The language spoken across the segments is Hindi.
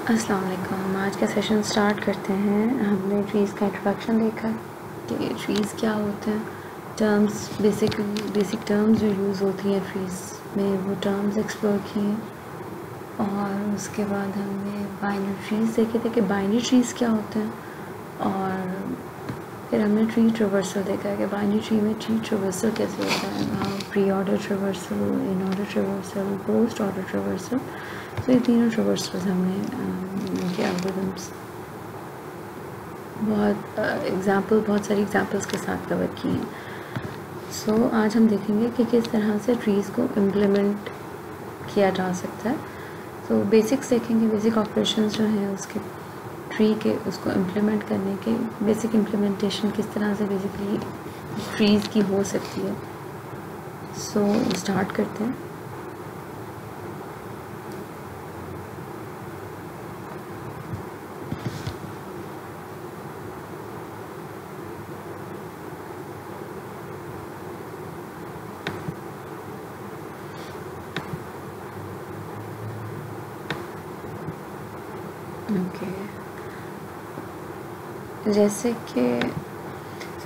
अस्सलाम वालेकुम। आज का सेशन स्टार्ट करते हैं। हमने ट्रीज़ का इंट्रोडक्शन देखा कि ट्रीज़ क्या होते हैं, टर्म्स बेसिक टर्म्स जो यूज़ होती हैं ट्रीज़ में वो टर्म्स एक्सप्लोर किए, और उसके बाद हमने बाइनरी ट्रीज़ देखे थे कि बाइनरी ट्रीज़ क्या होते हैं, और फिर हमने ट्री ट्रावर्सल देखा है कि बाइनरी ट्री में ट्री ट्रावर्सल कैसे होता है, pre order traversal, in order traversal, post order traversal. तो ये तीनों ट्रावर्सल्स हमने इनके एल्गोरिथम्स बहुत सारी एग्जांपल्स के साथ कवर किए हैं। सो आज हम देखेंगे कि किस तरह से ट्रीज़ को इम्प्लीमेंट किया जा सकता है। तो बेसिक्स देखेंगे, बेसिक ऑपरेशंस जो हैं उसके ट्री के, उसको इम्प्लीमेंट करने के बेसिक इम्प्लीमेंटेशन किस तरह से बेसिकली ट्रीज़ की हो सकती है। सो स्टार्ट करते हैं।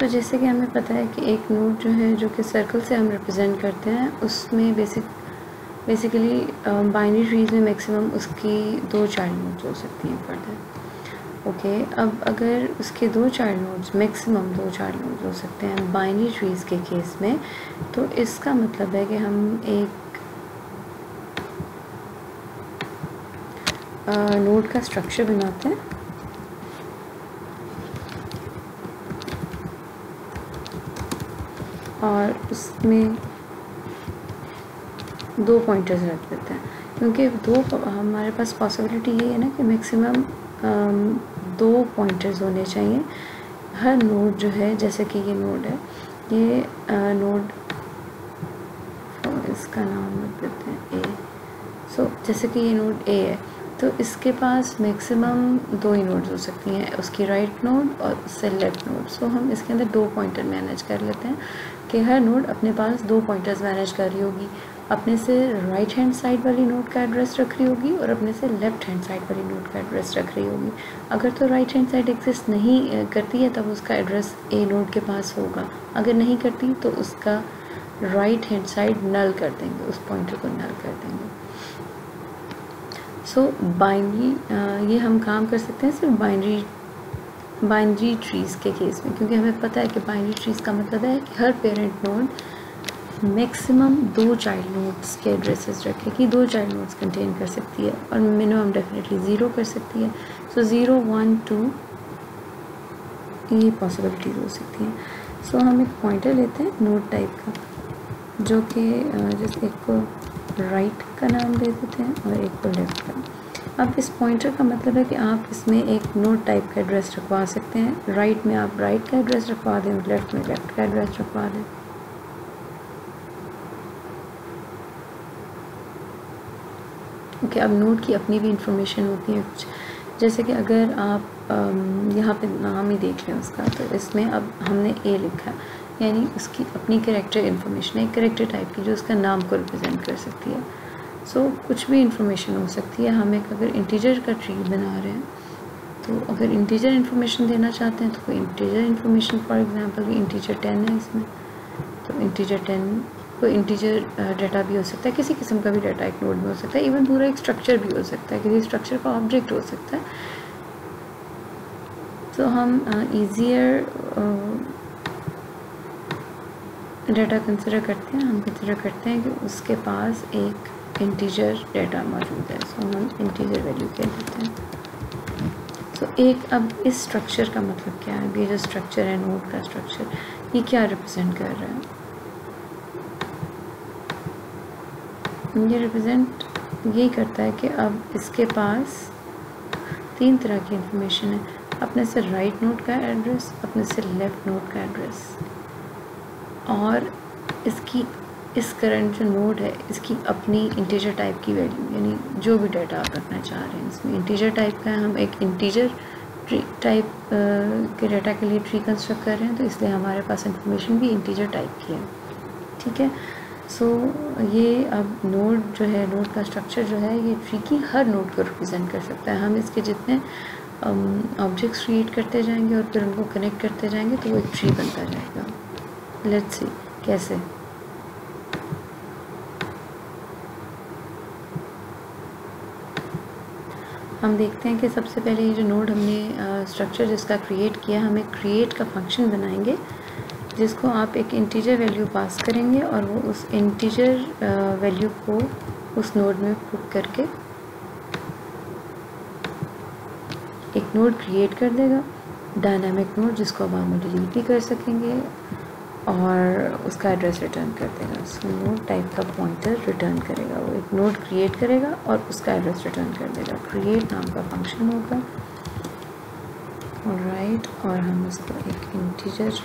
जैसे कि हमें पता है कि एक नोड जो है जो कि सर्कल से हम रिप्रेजेंट करते हैं, उसमें बेसिकली बाइनरी ट्रीज़ में मैक्सिमम उसकी 2 चाइल्ड नोड्स हो सकती हैं फर्दर। ओके, अब अगर उसके 2 child nodes, maximum 2 child nodes हो सकते हैं बाइनरी ट्रीज़ के केस में, तो इसका मतलब है कि हम एक नोड का स्ट्रक्चर बनाते हैं और उसमें 2 पॉइंटर्स रख देते हैं, क्योंकि हमारे पास पॉसिबिलिटी ये है ना कि मैक्सिमम 2 पॉइंटर्स होने चाहिए हर नोड जो है। जैसे कि ये नोड है, ये नोड, इसका नाम रख देते हैं ए। सो जैसे कि ये नोड ए है, तो इसके पास मैक्सिमम 2 ही नोड्स हो सकती हैं, उसकी राइट नोड और उससे लेफ़्ट नोड। सो हम इसके अंदर 2 पॉइंटर मैनेज कर लेते हैं कि हर नोड अपने पास 2 पॉइंटर्स मैनेज कर रही होगी, अपने से राइट हैंड साइड वाली नोड का एड्रेस रख रही होगी और अपने से लेफ़्ट हैंड साइड वाली नोड का एड्रेस रख रही होगी। अगर तो राइट हैंड साइड एग्जिस्ट नहीं करती है तब उसका एड्रेस ए नोड के पास होगा, अगर नहीं करती तो उसका राइट हैंड साइड नल कर देंगे, उस पॉइंटर को नल कर देंगे। सो बाइनरी ये हम काम कर सकते हैं सिर्फ बाइनरी ट्रीज़ के केस में, क्योंकि हमें पता है कि बाइनरी ट्रीज़ का मतलब है कि हर parent node maximum 2 child nodes के एड्रेसेस रखेगी, 2 चाइल्ड नोड्स कंटेन कर सकती है और मिनिमम डेफिनेटली 0 कर सकती है। सो 0, 1, 2 ये पॉसिबिलिटीज़ हो सकती हैं। सो हम एक पॉइंटर लेते हैं नोड टाइप का, जो कि जैसे एक को राइट का नाम दे देते हैं और एक को लेफ़्ट का। अब इस पॉइंटर का मतलब है कि आप इसमें एक नोड टाइप का एड्रेस रखवा सकते हैं। राइट में आप राइट का एड्रेस रखवा दें और लेफ़्ट में लेफ़्ट का एड्रेस रखवा दें। ओके, अब नोड की अपनी भी इंफॉर्मेशन होती है कुछ, जैसे कि अगर आप यहाँ पे नाम ही देख लें उसका, तो इसमें अब हमने ए लिखा है, यानी उसकी अपनी कैरेक्टर इन्फॉर्मेशन है, एक कैरेक्टर टाइप की जो उसका नाम को रिप्रेजेंट कर सकती है। सो कुछ भी इंफॉर्मेशन हो सकती है। हम एक अगर इंटीजर का ट्री बना रहे हैं, तो अगर इंटीजर इन्फॉर्मेशन देना चाहते हैं तो कोई इंटीजर इन्फॉर्मेशन, फॉर एग्जांपल कि इंटीजर 10 है इसमें, तो इंटीजर 10 कोई इंटीजर डाटा भी हो सकता है, किसी किस्म का भी डाटा एक नोड में हो सकता है, इवन पूरा एक स्ट्रक्चर भी हो सकता है, किसी स्ट्रक्चर का ऑब्जेक्ट हो सकता है। तो हम ईजियर डाटा कंसिडर करते हैं, हम कंसिडर करते हैं कि उसके पास एक इंटीजर डाटा मौजूद है। सो हम इंटीजर वैल्यू कह देते हैं। सो एक, अब इस स्ट्रक्चर का मतलब क्या है, ये जो स्ट्रक्चर है नोड का स्ट्रक्चर, ये क्या रिप्रेजेंट कर रहा है? ये रिप्रेजेंट यही करता है कि अब इसके पास 3 तरह की इंफॉर्मेशन है, अपने से राइट नोड का एड्रेस, अपने से लेफ़्ट नोड का एड्रेस, और इस करंट जो नोड है इसकी अपनी इंटीजर टाइप की वैल्यू, यानी जो भी डाटा आप रखना चाह रहे हैं इसमें इंटीजर टाइप का है। हम एक इंटीजर ट्री टाइप के डाटा के लिए ट्री कंस्ट्रक्ट कर रहे हैं, तो इसलिए हमारे पास इंफॉर्मेशन भी इंटीजर टाइप की है। ठीक है, सो ये अब नोड जो है, नोड का स्ट्रक्चर जो है, ये ट्री की हर नोड को रिप्रेजेंट कर सकता है। हम इसके जितने ऑब्जेक्ट्स क्रिएट करते जाएंगे और फिर उनको कनेक्ट करते जाएंगे तो वो एक ट्री बनता जाएगा। लेट्स सी कैसे। हम देखते हैं कि सबसे पहले ये जो नोड हमने स्ट्रक्चर जिसका क्रिएट किया, हम एक क्रिएट का फंक्शन बनाएंगे जिसको आप एक इंटीजर वैल्यू पास करेंगे और वो उस इंटीजर वैल्यू को उस नोड में पुट करके एक नोड क्रिएट कर देगा, डायनामिक नोड, जिसको अब हम डिलीट भी कर सकेंगे और उसका एड्रेस रिटर्न कर देगा। सो नोड टाइप का पॉइंटर रिटर्न करेगा, वो एक नोड क्रिएट करेगा और उसका एड्रेस रिटर्न कर देगा। क्रिएट नाम का फंक्शन होगा, ऑलराइट, और हम उसको एक इंटीजर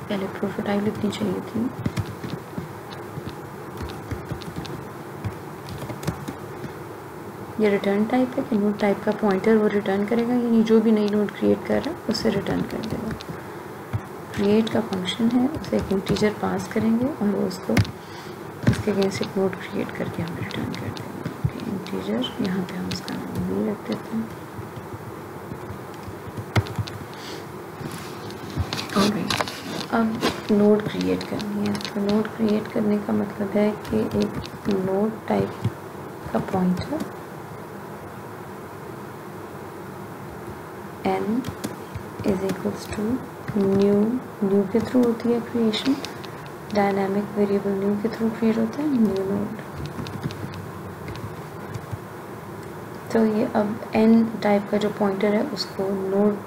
पहले प्रोटोटाइप लिखनी चाहिए थी। ये रिटर्न टाइप है कि नोड टाइप का पॉइंटर वो रिटर्न करेगा, यानी जो भी नई नोड क्रिएट कर रहा है उसे रिटर्न कर देगा। क्रिएट का फंक्शन है, उसे एक इंटीजर पास करेंगे और वो उसको उसके अगेंस्ट एक नोड क्रिएट करके हमें रिटर्न कर देगा। इंटीजर, यहाँ पे हम उसका नाम भी रख देते हैं। ऑलराइट, अब नोड क्रिएट करनी है। तो नोड क्रिएट करने का मतलब है कि एक नोड टाइप का pointer n is equals to new के थ्रू होती है क्रिएशन, डायनामिक वेरिएबल न्यू के थ्रू क्रिएट होता है न्यू नोड। तो ये अब n टाइप का जो पॉइंटर है उसको नोड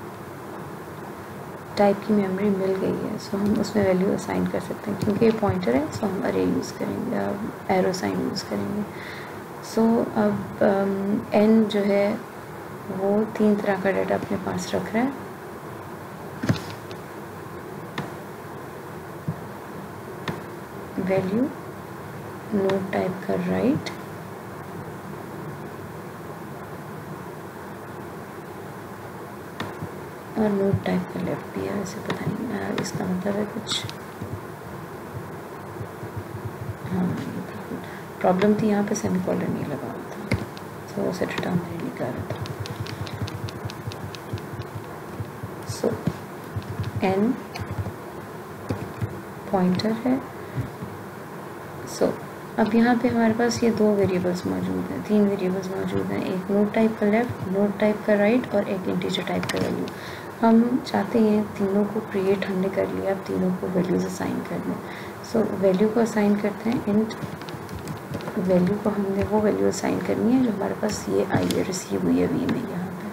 टाइप की मेमोरी मिल गई है, सो हम उसमें वैल्यू असाइन कर सकते हैं। क्योंकि ये पॉइंटर है सो हम अरे यूज़ करेंगे, एरो साइन यूज़ करेंगे। सो अब n जो है वो 3 तरह का डाटा अपने पास रख रहा है। वैल्यू, नोड टाइप का राइट, और नोड टाइप का लेफ्ट भी है। वैसे पता नहीं इसका मतलब है कुछ, हाँ प्रॉब्लम थी यहाँ पे सेमीकोलन नहीं लगा हुआ था, तो उसे रिटर्न नहीं निकाला था। सो n पॉइंटर है। सो अब यहाँ पे हमारे पास ये 2 वेरिएबल्स मौजूद हैं, 3 वेरिएबल्स मौजूद हैं, एक नोड टाइप का लेफ्ट, नोड टाइप का राइट और एक इंटीजर टाइप का वैल्यू। हम चाहते हैं तीनों को क्रिएट हमने कर लिया, अब तीनों को वैल्यूज असाइन कर दें। सो वैल्यू को असाइन करते हैं, इंट वैल्यू को हमने वो वैल्यू असाइन करनी है जो हमारे पास ये आई है, रिसीव हुई है वी में यहाँ पे।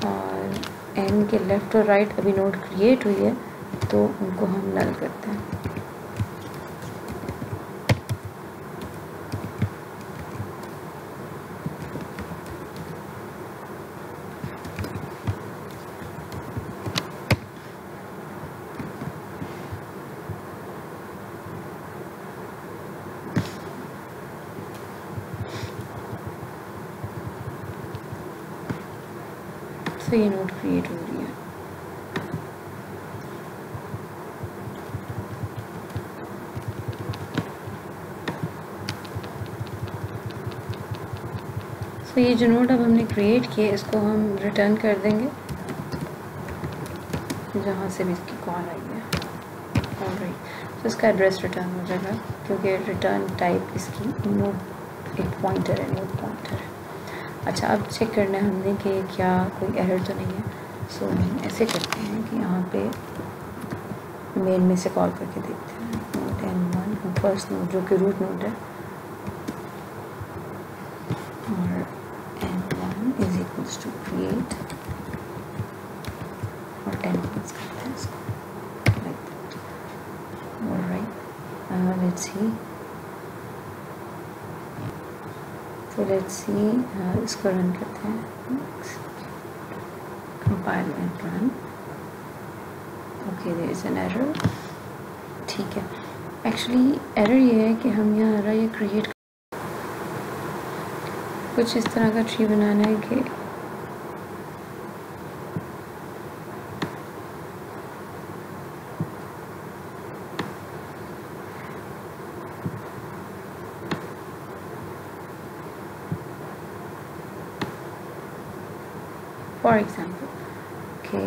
और n के लेफ़्ट और राइट अभी नोड क्रिएट हुई है तो उनको हम नल करते हैं। तो ये नोड क्रिएट हो रही है। तो ये जो नोड अब हमने क्रिएट किया इसको हम रिटर्न कर देंगे जहाँ से भी इसकी कॉल आई है। ऑलराइट, तो इसका एड्रेस रिटर्न हो जाएगा क्योंकि रिटर्न टाइप इसकी नोड एक पॉइंटर है, नोड पॉइंटर है। अच्छा, अब चेक करना है हमने कि क्या कोई एरर तो नहीं है। सो हम ऐसे करते हैं कि यहाँ पे मेन में से कॉल करके देखते हैं नोड n1, फर्स्ट नोड जो कि रूट नोड है, और n1 is equals to create और 10 पास करते हैं इसको like that. Alright, let's see, तो लेट्स सी इसको रन करते हैं, compile and run. Okay, there is an error, ठीक है, एक्चुअली एरर ये है कि हम यहाँ आ रहा है ये क्रिएट कुछ इस तरह का ट्री बनाना है कि फॉर एग्जांपल कि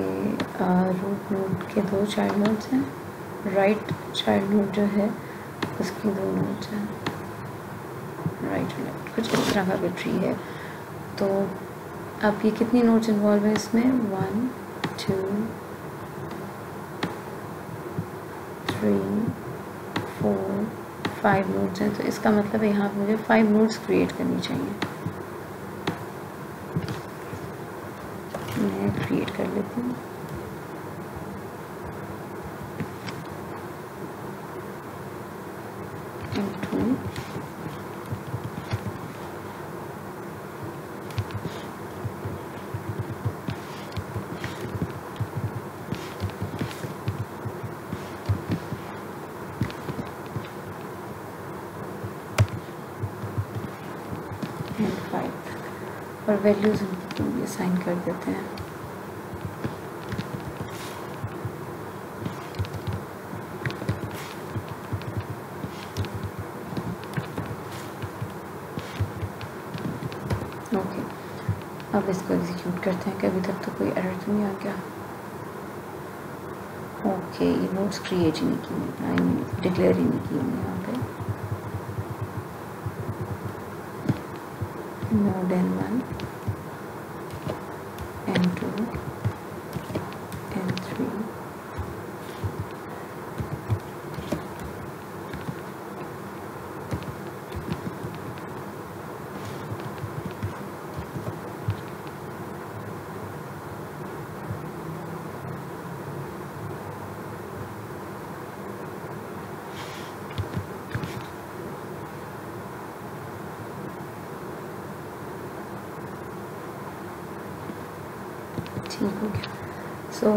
रूट नोड के 2 चाइल्ड नोड्स हैं, राइट चाइल्ड नोड जो है उसकी 2 नोड्स हैं, राइट और लेफ्ट, कुछ इस तरह का भी ट्री है। तो अब ये कितनी नोड्स इन्वॉल्व है इसमें, 1 2 3 4 5 नोड्स हैं। तो इसका मतलब है यहाँ मुझे 5 नोड्स क्रिएट करनी चाहिए। मैं क्रिएट कर लेती हूँ। और वैल्यूज असाइन कर देते हैं। ओके, अब इसको एग्जीक्यूट करते हैं कि अभी तक तो कोई एरर तो नहीं आ गया। ओके, ये नोट्स क्रिएट ही नहीं की, आई मीन डिक्लेयर ही नहीं की हमने यहाँ पे। नोड n1 n2 n3 ठीक हो गया। सो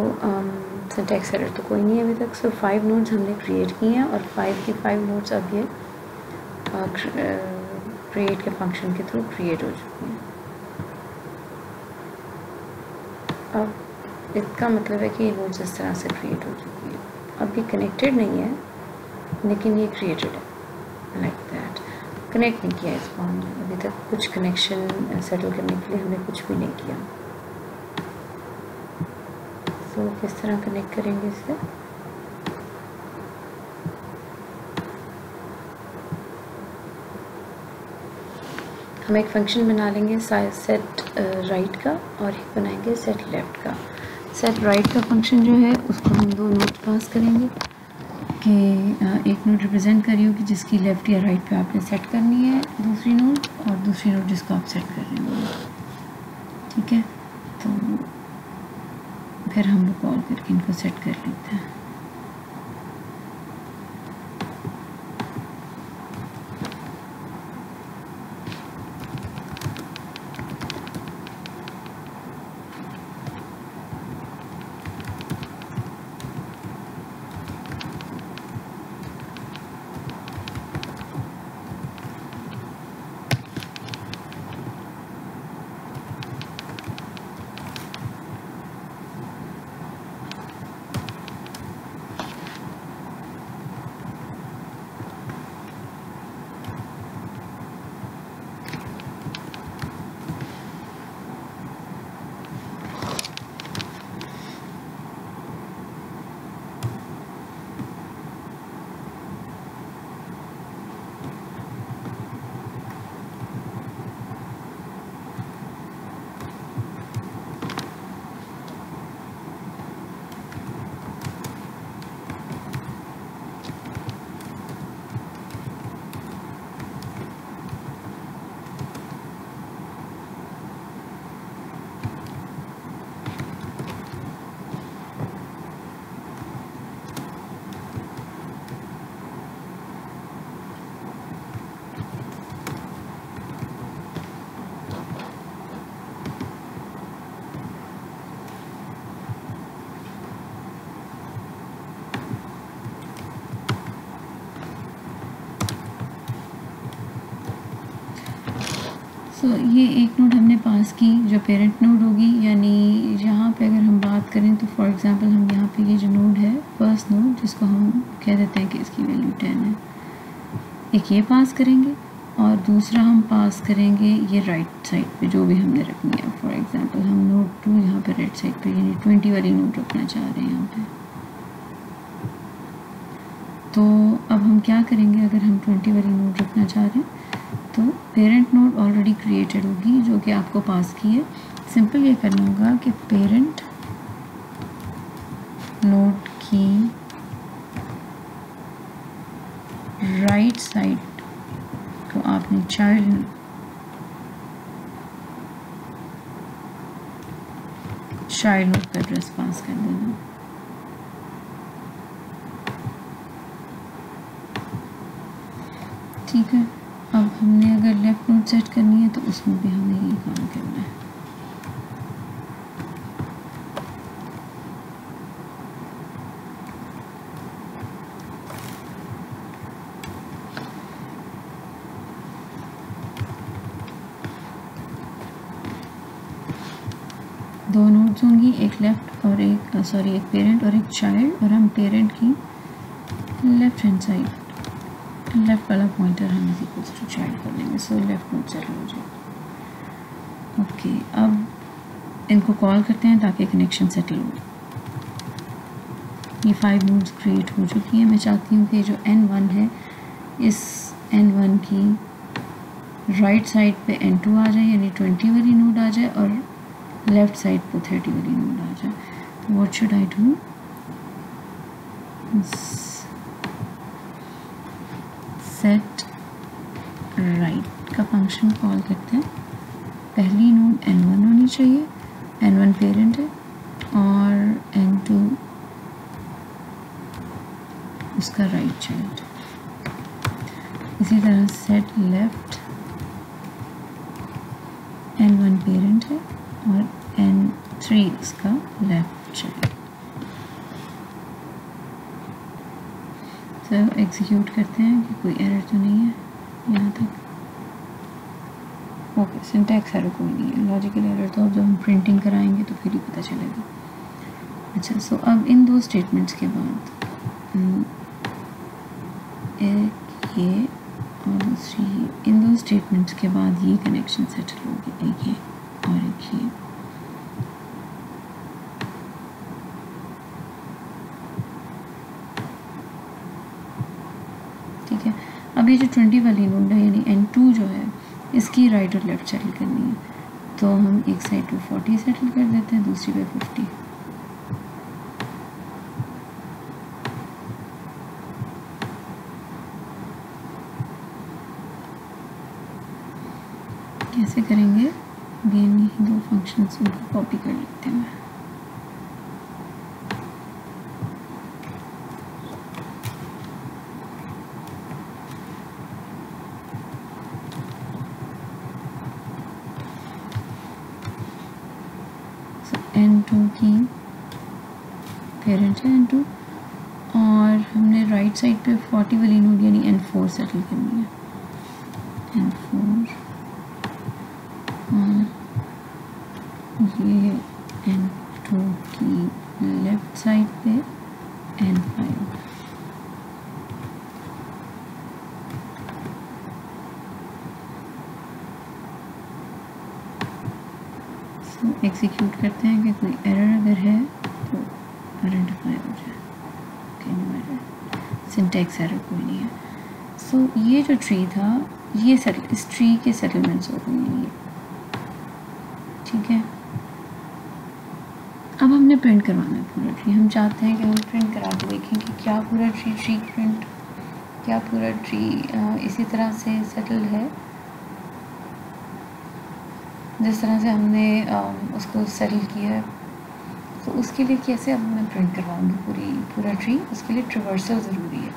सिंटैक्स एरर तो कोई नहीं है अभी तक। सो 5 नोड्स हमने क्रिएट किए हैं और 5 की 5 नोड्स अब ये क्रिएट के फंक्शन के थ्रू क्रिएट हो चुकी हैं। अब इसका मतलब है कि ये नोड्स इस तरह से क्रिएट हो चुकी है। अब ये कनेक्टेड नहीं है लेकिन ये क्रिएटेड है, लाइक दैट। कनेक्ट नहीं किया इसको हमने अभी तक, कुछ कनेक्शन सेटल करने के लिए हमने कुछ भी नहीं किया। तो किस तरह कनेक्ट करेंगे इससे, हम एक फंक्शन बना लेंगे सेट राइट का और एक बनाएंगे सेट लेफ्ट का। सेट राइट का फंक्शन जो है उसको हम 2 नोड पास करेंगे कि एक नोड रिप्रेजेंट करी होगी जिसकी लेफ्ट या राइट पे आपने सेट करनी है दूसरी नोड, और दूसरी नोड जिसको आप सेट कर रहे हो, ठीक है। तो फिर हम वो कॉल करके इनको सेट कर लेते हैं। ये एक नोड हमने पास की जो पेरेंट नोड होगी, यानी यहाँ पे अगर हम बात करें तो फॉर एग्जांपल हम यहाँ पे ये जो नोड है फर्स्ट नोड जिसको हम कह देते हैं कि इसकी वैल्यू 10 है, एक ये पास करेंगे और दूसरा हम पास करेंगे ये राइट साइड पे जो भी हमने रखनी है। फॉर एग्जांपल हम नोड 2 यहाँ पे राइट साइड पे यानी 20 वाली नोड रखना चाह रहे हैं यहाँ पे। तो अब हम क्या करेंगे, अगर हम 20 वाली नोड रखना चाह रहे हैं तो पेरेंट नोड ऑलरेडी क्रिएटेड होगी जो कि आपको पास की है। सिंपल ये करना होगा कि पेरेंट नोड की राइट साइड को आपने चाइल्ड नोड का एड्रेस पास कर देना। ठीक है, अब हमने अगर लेफ्ट नोड सेट करनी है तो उसमें भी हमें ये काम करना है। दो नोड्स होंगी, एक लेफ्ट और एक एक पेरेंट और एक चाइल्ड, और हम पेरेंट की लेफ्ट हैंड साइड लेफ्ट वाला पॉइंटर हम इसी को चाइल्ड कर लेंगे। सो लेफ्ट नोड सेट हो जाए। ओके, अब इनको कॉल करते हैं ताकि कनेक्शन सेटल हो। ये 5 नोड्स क्रिएट हो चुकी हैं। मैं चाहती हूँ कि जो N1 है इस N1 की राइट साइड पे N2 आ जाए, यानी 20 वाली नोड आ जाए, और लेफ्ट साइड पे 30 वाली नोड आ जाए। तो what should I do, set right का फंक्शन कॉल करते हैं। पहली नोड N1 होनी चाहिए, N1 पेरेंट है, और N2 उसका राइट चाइल्ड। इसी तरह सेट लेफ्ट, N1 पेरेंट है और N3 उसका लेफ्ट चाइल्ड। तो एग्जीक्यूट करते हैं कि कोई एरर तो नहीं है यहाँ तक। ओके, सिंटैक्स एरर कोई नहीं है। लॉजिकल एरर तो अब जब हम प्रिंटिंग कराएंगे तो फिर ही पता चलेगा। अच्छा, सो अब इन दो स्टेटमेंट्स के बाद एक ये और दूसरी ये, इन दो स्टेटमेंट्स के बाद ये कनेक्शन सेटल होगी, एक ये और एक ये। ठीक है, अब ये जो 20 वाली नोड है यानी N2 जो है इसकी राइट और लेफ्ट सेटल करनी है, तो हम एक साइड पे 40 सेटल कर देते हैं, दूसरी पे 50। कैसे करेंगे, अगेन ये दो फंक्शंस उनको कॉपी कर लेते हैं। N2 की पेरेंट है N2, और हमने राइट साइड पे 40 वाली नोड यानी N4 सेटल करनी है। N4 ये N2 की लेफ्ट साइड पे N5। एग्जीक्यूट करते हैं कि कोई एरर अगर है तो आइडेंटिफाई हो जाए। Okay, no error, syntax error कोई नहीं है। सो ये जो ट्री था ये इस ट्री के सेटलमेंट्स हो गए हैं ये। ठीक है, अब हमने प्रिंट करवाना है पूरा ट्री। हम चाहते हैं कि हम प्रिंट करा के देखें कि क्या पूरा ट्री प्रिंट, क्या पूरा ट्री इसी तरह से सेटल है जिस तरह से हमने उसको सेटल किया है। तो उसके लिए कैसे अब मैं प्रिंट करवाऊँगी पूरा ट्री, उसके लिए ट्रावर्सल ज़रूरी है।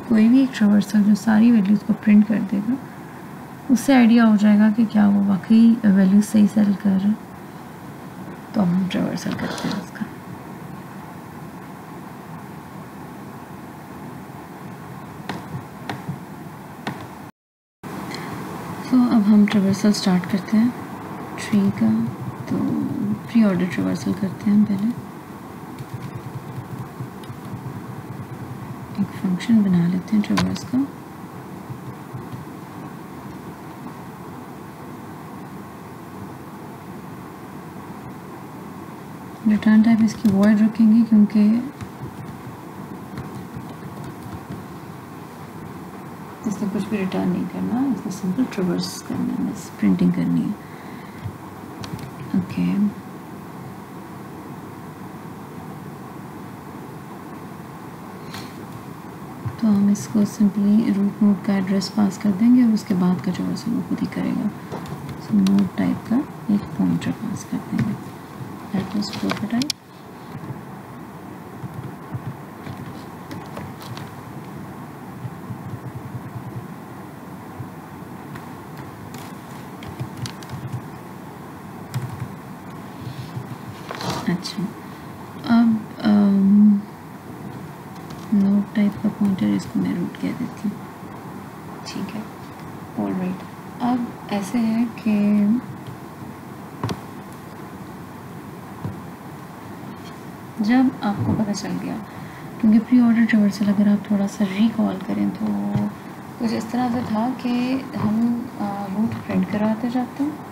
कोई भी एक ट्रावर्सल जो सारी वैल्यूज़ को प्रिंट कर देगा, उससे आइडिया हो जाएगा कि क्या वो वाकई वैल्यूज सही सेटल कर रहा है। तो हम ट्रावर्सल करते हैं उसका। तो अब हम ट्रेवर्सल स्टार्ट करते हैं ट्री का। तो प्री ऑर्डर ट्रेवर्सल करते हैं हम पहले। एक फंक्शन बना लेते हैं ट्रेवर्स का। रिटर्न टाइप इसकी वॉइड रखेंगे क्योंकि इसने कुछ भी रिटर्न नहीं करना, इसने सिंपल ट्रेवर्स करना है, बस प्रिंटिंग करनी है। ओके तो हम इसको सिंपली रूट नोड का एड्रेस पास कर देंगे और उसके बाद का ट्रेवर्सल वो खुद ही करेगा। सो नोड टाइप का एक पॉइंटर पास कर देंगे, दैट वाज प्रोटोटाइप। अच्छा अब नोड टाइप का पॉइंटर इसको मैं रूट कह देती हूँ, ठीक है। ऑलराइट, अब ऐसे है कि जब आपको पता चल गया, क्योंकि प्री ऑर्डर ट्रेवर्सल अगर आप थोड़ा सा रिकॉल करें तो कुछ इस तरह से था कि हम रूट प्रिंट करवाते जाते हैं,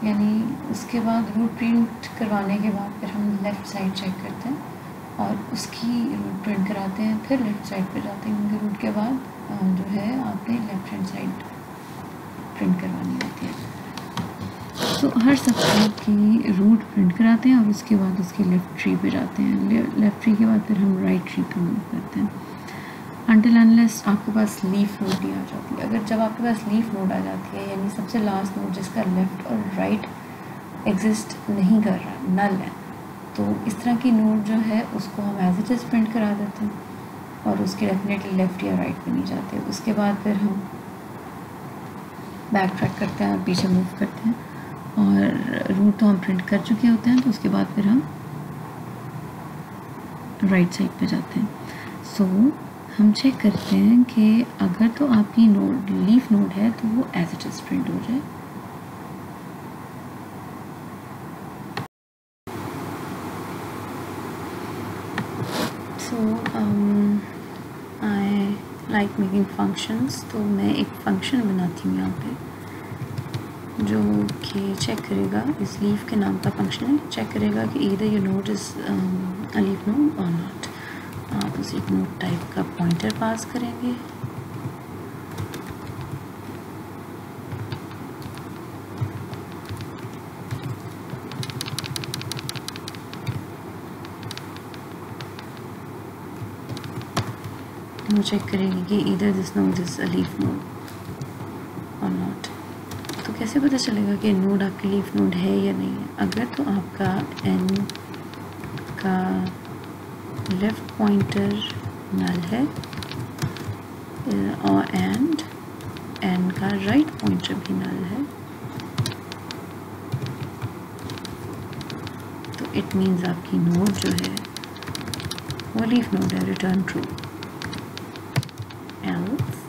यानी उसके बाद रूट प्रिंट करवाने के बाद फिर हम लेफ़्ट साइड चेक करते हैं और उसकी रूट प्रिंट कराते हैं, फिर लेफ़्ट साइड पे जाते हैं क्योंकि रूट के बाद जो है आपने लेफ़्ट हैंड साइड प्रिंट करवानी होती है। तो हर सब्जेक्ट की रूट प्रिंट कराते हैं और उसके बाद उसकी लेफ़्ट ट्री पे जाते हैं। लेफ़्ट ट्री के बाद फिर हम राइट ट्री पे मूव करते हैं अनटिल अनलेस आपके पास लीफ नोड ही आ जाती है। अगर जब आपके पास लीफ नोड आ जाती है, यानी सबसे लास्ट नोड जिसका लेफ़्ट और राइट एग्जिस्ट नहीं कर रहा, नल है, तो इस तरह की नोड जो है उसको हम एज इट इज़ प्रिंट करा देते हैं और उसके डेफिनेटली लेफ़्ट या राइट पे नहीं जाते। उसके बाद फिर हम बैक ट्रैक करते हैं और पीछे मूव करते हैं और रूट तो हम प्रिंट कर चुके होते हैं, तो उसके बाद फिर हम राइट साइड पे जाते हैं। सो हम चेक करते हैं कि अगर तो आपकी नोड लीफ नोड है तो वो एज इट इज़ प्रिंट हो जाए। सो आई लाइक मेकिंग फंक्शंस, तो मैं एक फंक्शन बनाती हूँ यहाँ पे जो कि चेक करेगा, इस लीफ के नाम का फंक्शन है, चेक करेगा कि either your node is a leaf node और नॉट। आप उसे एक नोड टाइप का पॉइंटर पास करेंगे वो चेक करेगी कि either this node is a leaf node और नॉट। तो कैसे पता चलेगा कि नोड आपकी लीफ नोड है या नहीं है? अगर तो आपका एन का लेफ़्ट पॉइंटर नल है और एंड एन का राइट पॉइंटर भी नल है, तो इट मीन्स आपकी नोड जो है वो लीफ नोड है, return true. Else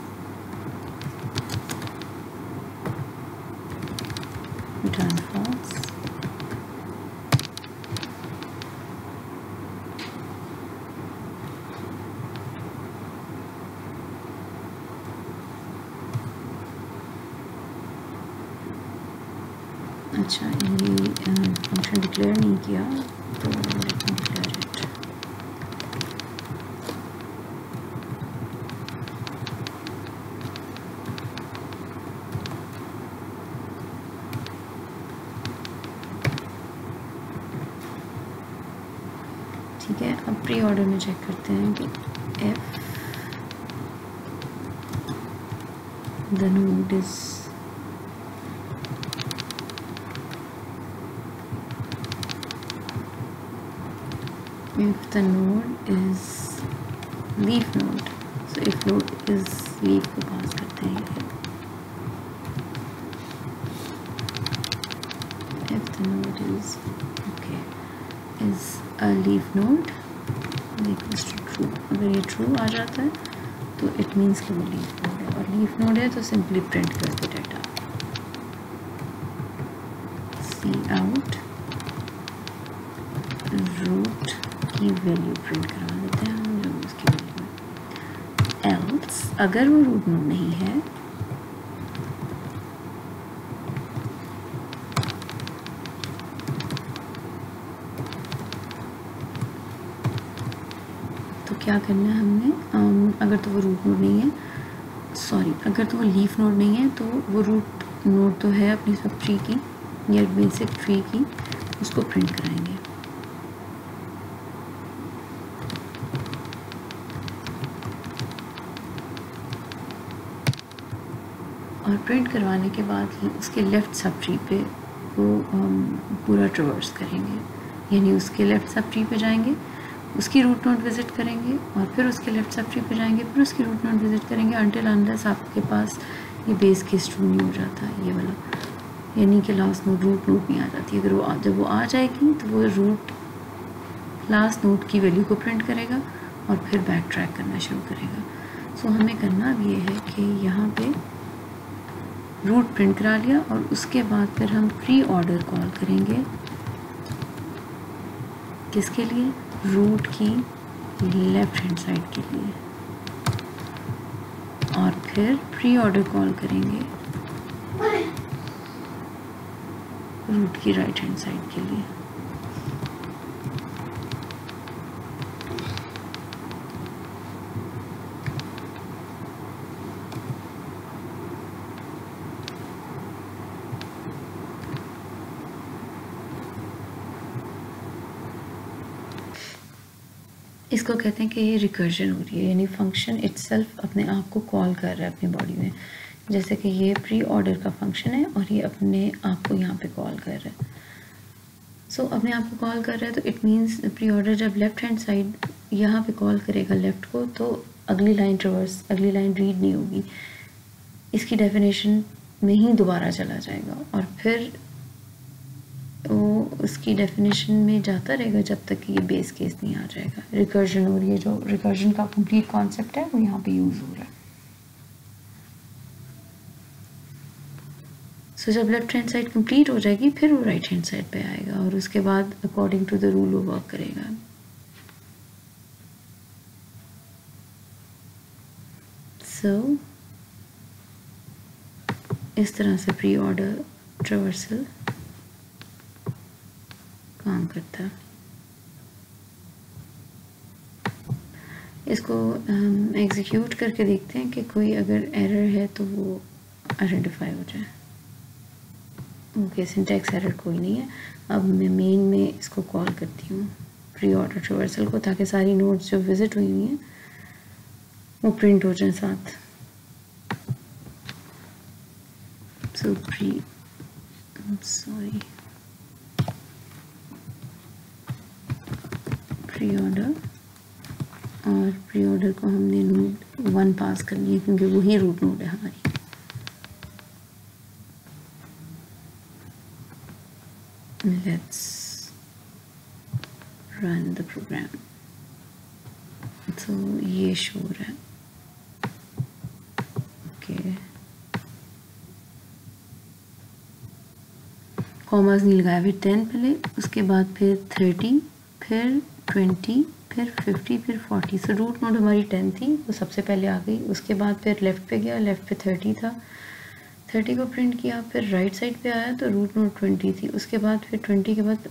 return false. अच्छा, ये फंक्शन डिक्लेयर नहीं किया तो लेट मी डिक्लेयर इट। ठीक है, अब प्री ऑर्डर में चेक करते हैं कि F the node is if the node is leaf node, so if node is leaf को पास करते हैं, if the node is okay is a leaf node equals to true। अगर ये true आ जाता है तो it means कि वो leaf node है, और लीफ नोड है तो सिंपली प्रिंट कर दो डाटा, सी आउट रूट की वैल्यू प्रिंट करा देते हैं हम, जो उसकी वैल्यू एल्स अगर वो रूट नोड नहीं है तो क्या करना है हमने, अगर तो वो रूट नोड नहीं है, सॉरी अगर तो वो लीफ नोड नहीं है तो वो रूट नोड तो है अपनी सब ट्री की या बेसिक ट्री की, उसको प्रिंट कराएंगे। और प्रिंट करवाने के बाद ही उसके लेफ़्ट सब ट्री पे वो पूरा ट्रवर्स करेंगे, यानी उसके लेफ़्ट सब ट्री पे जाएंगे, उसकी रूट नोड विज़िट करेंगे और फिर उसके लेफ़्ट सब ट्री पे जाएंगे, फिर उसकी रूट नोड विज़िट करेंगे अनटिल अनलेस आपके पास ये बेस केस ट्रू नहीं हो जाता है ये वाला, यानी कि लास्ट नोड रूट नोड नहीं आ जाती। अगर वो जब वो आ जाएगी तो वो रूट लास्ट नोड की वैल्यू को प्रिंट करेगा और फिर बैक ट्रैक करना शुरू करेगा। सो हमें करना अब ये है कि यहाँ पे रूट प्रिंट करा लिया और उसके बाद फिर हम प्री ऑर्डर कॉल करेंगे, किसके लिए, रूट की लेफ्ट हैंड साइड के लिए, और फिर प्री ऑर्डर कॉल करेंगे रूट की राइट हैंड साइड के लिए। इसको कहते हैं कि ये रिकर्जन हो रही है, यानी फंक्शन इटसेल्फ अपने आप को कॉल कर रहा है अपनी बॉडी में, जैसे कि ये प्री ऑर्डर का फंक्शन है और ये अपने आप को यहाँ पे कॉल कर रहा है। सो अपने आप को कॉल कर रहा है तो इट मीन्स प्री ऑर्डर जब लेफ्ट हैंड साइड यहाँ पे कॉल करेगा लेफ़्ट को तो अगली लाइन ट्रवर्स, अगली लाइन रीड नहीं होगी, इसकी डेफिनेशन में ही दोबारा चला जाएगा और फिर वो उसकी डेफिनेशन में जाता रहेगा जब तक कि ये बेस केस नहीं आ जाएगा। रिकर्जन और ये जो रिकर्जन का कंप्लीट कॉन्सेप्ट है वो यहाँ पे यूज़ हो रहा है। सो जब लेफ्ट हैंड साइड कंप्लीट हो जाएगी फिर वो राइट हैंड साइड पे आएगा और उसके बाद अकॉर्डिंग टू द रूल वो वर्क करेगा। सो इस तरह से प्री ऑर्डर ट्रवर्सल काम करता है। इसको हम एग्जीक्यूट करके देखते हैं कि कोई अगर एरर है तो वो आइडेंटिफाई हो जाए। ओके, सिंटैक्स एरर कोई नहीं है। अब मैं मेन में इसको कॉल करती हूँ प्री ऑर्डर ट्रवर्सल को, ताकि सारी नोड्स जो विजिट हुई हुई हैं वो प्रिंट हो जाए साथ। सो प्री ऑर्डर, और प्री ऑर्डर को हमने नोड 1 पास कर लिया क्योंकि वही रूट नोड है हमारी। Let's run the program. तो ये शो हो रहा है। ओके, कॉमास नहीं लगाया, फिर 10 पहले, उसके बाद फिर 30, फिर 20, फिर 50, फिर 40। सो रूट नोड हमारी 10 थी, वो सबसे पहले आ गई। उसके बाद फिर लेफ़्ट पे गया, लेफ़्ट पे 30 था, 30 को प्रिंट किया। फिर राइट साइड पे आया तो रूट नोड 20 थी। उसके बाद फिर 20 के बाद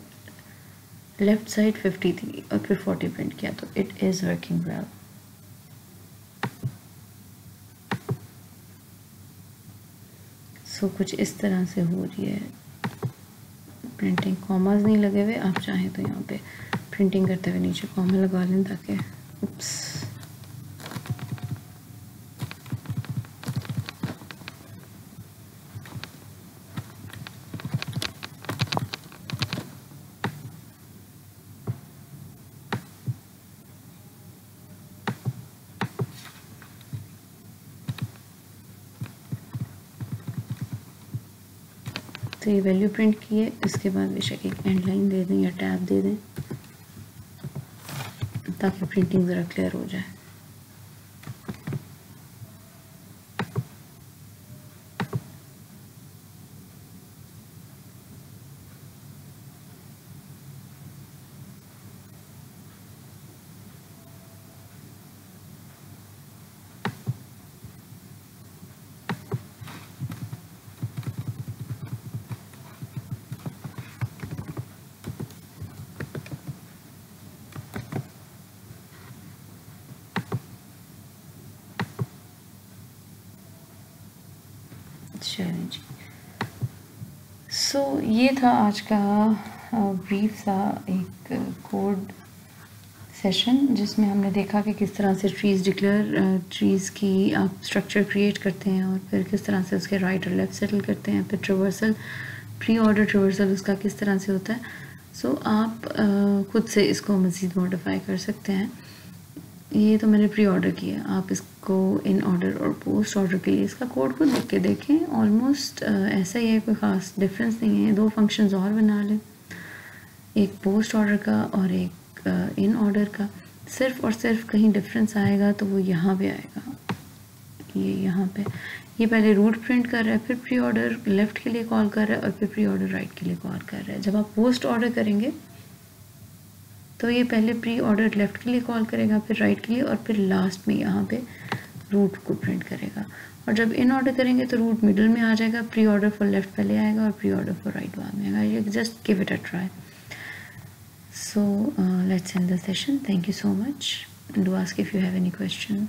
लेफ़्ट साइड 50 थी और फिर 40 प्रिंट किया। तो इट इज़ वर्किंग वेल। सो कुछ इस तरह से हो रही है प्रिंटिंग। कॉमास नहीं लगे हुए, आप चाहें तो यहाँ पे प्रिंटिंग करते हुए नीचे कॉमा लगा लें ताकि उप्स तो ये वैल्यू प्रिंट की है। इसके बाद बेशक एक एंड लाइन दे दें या टैब दे दें ताकि प्रिंटिंग ज़रा क्लियर हो जाए। चलें जी। सो ये था आज का ब्रीफ सा एक कोड सेशन जिसमें हमने देखा कि किस तरह से ट्रीज़ की आप स्ट्रक्चर क्रिएट करते हैं और फिर किस तरह से उसके राइट और लेफ़्ट सेटल करते हैं, फिर ट्रावर्सल प्री ऑर्डर ट्रावर्सल उसका किस तरह से होता है। सो आप खुद से इसको मज़ीद मॉडिफाई कर सकते हैं। ये तो मैंने प्री ऑर्डर किया, आप इसको इन ऑर्डर और पोस्ट ऑर्डर के लिए इसका कोड को देख के देखें। ऑलमोस्ट ऐसा ही है, कोई ख़ास डिफरेंस नहीं है। दो फंक्शंस और बना लें, एक पोस्ट ऑर्डर का और एक इन ऑर्डर का। सिर्फ और सिर्फ कहीं डिफरेंस आएगा तो वो यहाँ पे आएगा, ये यहाँ पे। ये पहले रूट प्रिंट कर रहा है, फिर प्री ऑर्डर लेफ़्ट के लिए कॉल कर रहा है और फिर प्री ऑर्डर राइट के लिए कॉल कर रहा है। जब आप पोस्ट ऑर्डर करेंगे तो ये पहले प्री ऑर्डर लेफ़्ट के लिए कॉल करेगा, फिर राइट के लिए, और फिर लास्ट में यहाँ पे रूट को प्रिंट करेगा। और जब इन ऑर्डर करेंगे तो रूट मिडल में आ जाएगा, प्री ऑर्डर फॉर लेफ़्ट पहले आएगा और प्री ऑर्डर फॉर राइट बाद में आएगा। You just give it a try. So let's end the session. Thank you so much. And do ask if you have any question.